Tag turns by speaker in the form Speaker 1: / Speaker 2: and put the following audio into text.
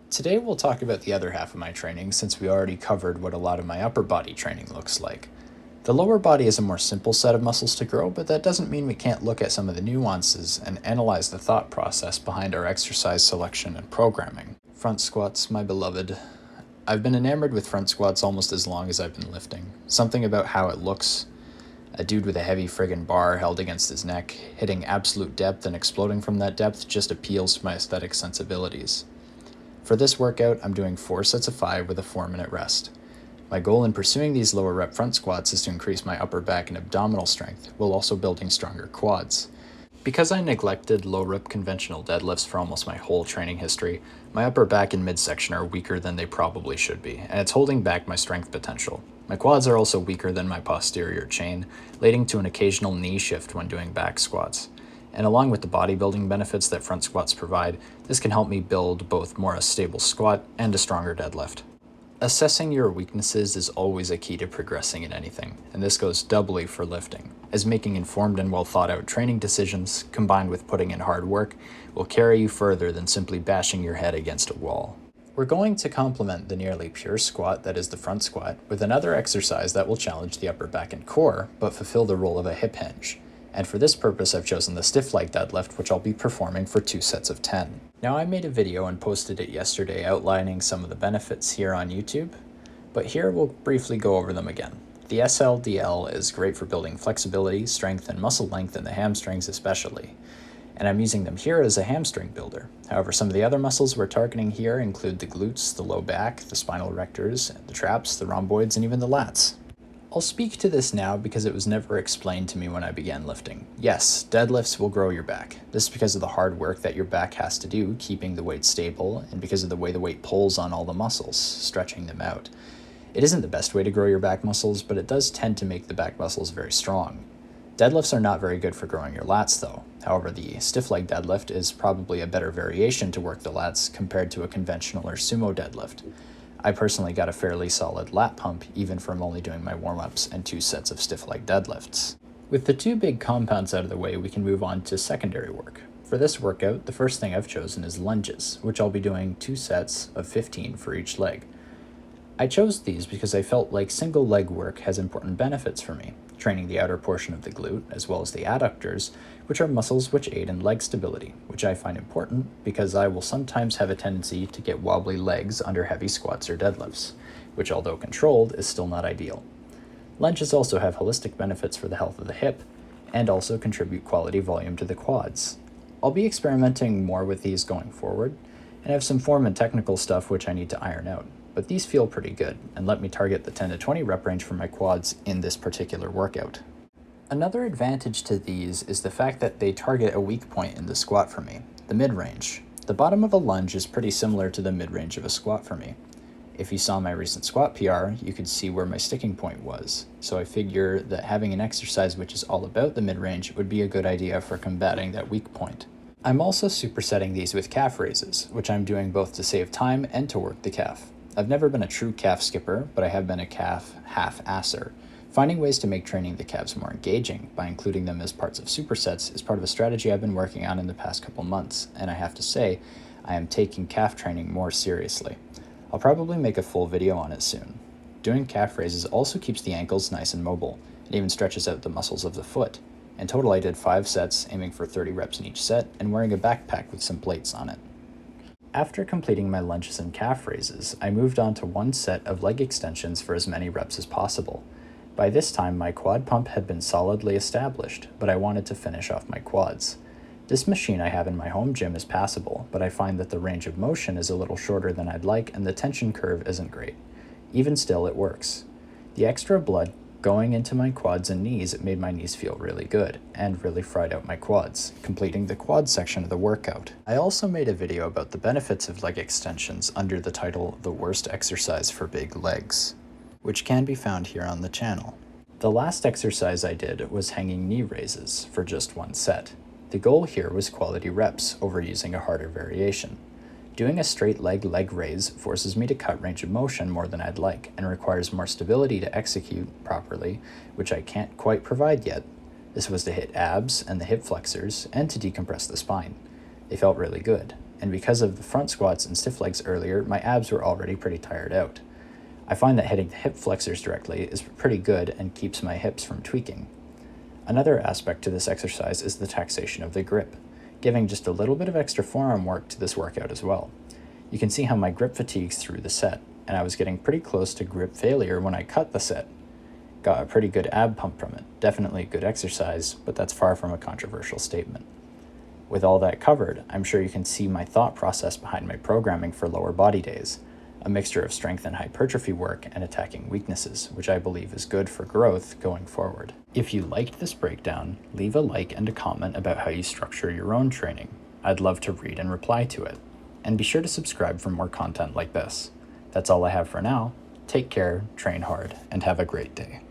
Speaker 1: Today we'll talk about the other half of my training since we already covered what a lot of my upper body training looks like. The lower body is a more simple set of muscles to grow, but that doesn't mean we can't look at some of the nuances and analyze the thought process behind our exercise selection and programming. Front squats, my beloved. I've been enamored with front squats almost as long as I've been lifting. Something about how it looks. A dude with a heavy friggin' bar held against his neck, hitting absolute depth and exploding from that depth just appeals to my aesthetic sensibilities. For this workout, I'm doing 4 sets of 5 with a 4-minute rest. My goal in pursuing these lower rep front squats is to increase my upper back and abdominal strength, while also building stronger quads. Because I neglected low rep conventional deadlifts for almost my whole training history, my upper back and midsection are weaker than they probably should be, and it's holding back my strength potential. My quads are also weaker than my posterior chain, leading to an occasional knee shift when doing back squats. And along with the bodybuilding benefits that front squats provide, this can help me build both more a stable squat and a stronger deadlift. Assessing your weaknesses is always a key to progressing in anything, and this goes doubly for lifting, as making informed and well thought out training decisions, combined with putting in hard work, will carry you further than simply bashing your head against a wall. We're going to complement the nearly pure squat that is the front squat with another exercise that will challenge the upper back and core, but fulfill the role of a hip hinge. And for this purpose, I've chosen the stiff leg deadlift, which I'll be performing for 2 sets of 10. Now, I made a video and posted it yesterday outlining some of the benefits here on YouTube, but here we'll briefly go over them again. The SLDL is great for building flexibility, strength, and muscle length in the hamstrings especially, and I'm using them here as a hamstring builder. However, some of the other muscles we're targeting here include the glutes, the low back, the spinal erectors, the traps, the rhomboids, and even the lats. I'll speak to this now because it was never explained to me when I began lifting. Yes, deadlifts will grow your back. This is because of the hard work that your back has to do keeping the weight stable and because of the way the weight pulls on all the muscles, stretching them out. It isn't the best way to grow your back muscles, but it does tend to make the back muscles very strong. Deadlifts are not very good for growing your lats though. However, the stiff leg deadlift is probably a better variation to work the lats compared to a conventional or sumo deadlift. I personally got a fairly solid lat pump even from only doing my warm-ups and 2 sets of stiff leg deadlifts. With the 2 big compounds out of the way, we can move on to secondary work. For this workout, the first thing I've chosen is lunges, which I'll be doing 2 sets of 15 for each leg. I chose these because I felt like single leg work has important benefits for me, training the outer portion of the glute as well as the adductors, which are muscles which aid in leg stability, which I find important because I will sometimes have a tendency to get wobbly legs under heavy squats or deadlifts, which although controlled is still not ideal. Lunges also have holistic benefits for the health of the hip and also contribute quality volume to the quads. I'll be experimenting more with these going forward and have some form and technical stuff which I need to iron out. But these feel pretty good and let me target the 10 to 20 rep range for my quads in this particular workout. Another advantage to these is the fact that they target a weak point in the squat for me, the mid-range. The bottom of a lunge is pretty similar to the mid-range of a squat for me. If you saw my recent squat PR, you could see where my sticking point was, so I figure that having an exercise which is all about the mid-range would be a good idea for combating that weak point. I'm also supersetting these with calf raises, which I'm doing both to save time and to work the calf. I've never been a true calf skipper, but I have been a calf half-asser. Finding ways to make training the calves more engaging by including them as parts of supersets is part of a strategy I've been working on in the past couple months, and I have to say, I am taking calf training more seriously. I'll probably make a full video on it soon. Doing calf raises also keeps the ankles nice and mobile. It even stretches out the muscles of the foot. In total, I did 5 sets, aiming for 30 reps in each set, and wearing a backpack with some plates on it. After completing my lunges and calf raises, I moved on to 1 set of leg extensions for as many reps as possible. By this time, my quad pump had been solidly established, but I wanted to finish off my quads. This machine I have in my home gym is passable, but I find that the range of motion is a little shorter than I'd like and the tension curve isn't great. Even still, it works. The extra blood going into my quads and knees made my knees feel really good and really fried out my quads, completing the quad section of the workout. I also made a video about the benefits of leg extensions under the title The Worst Exercise for Big Legs, which can be found here on the channel. The last exercise I did was hanging knee raises for just 1 set. The goal here was quality reps over using a harder variation. Doing a straight leg raise forces me to cut range of motion more than I'd like and requires more stability to execute properly, which I can't quite provide yet. This was to hit abs and the hip flexors and to decompress the spine. They felt really good. and because of the front squats and stiff legs earlier, my abs were already pretty tired out. I find that hitting the hip flexors directly is pretty good and keeps my hips from tweaking. Another aspect to this exercise is the taxation of the grip, giving just a little bit of extra forearm work to this workout as well. You can see how my grip fatigues through the set, and I was getting pretty close to grip failure when I cut the set. Got a pretty good ab pump from it, definitely a good exercise, but that's far from a controversial statement. With all that covered, I'm sure you can see my thought process behind my programming for lower body days, a mixture of strength and hypertrophy work and attacking weaknesses, which I believe is good for growth going forward. If you liked this breakdown, leave a like and a comment about how you structure your own training. I'd love to read and reply to it. And be sure to subscribe for more content like this. That's all I have for now. Take care, train hard, and have a great day.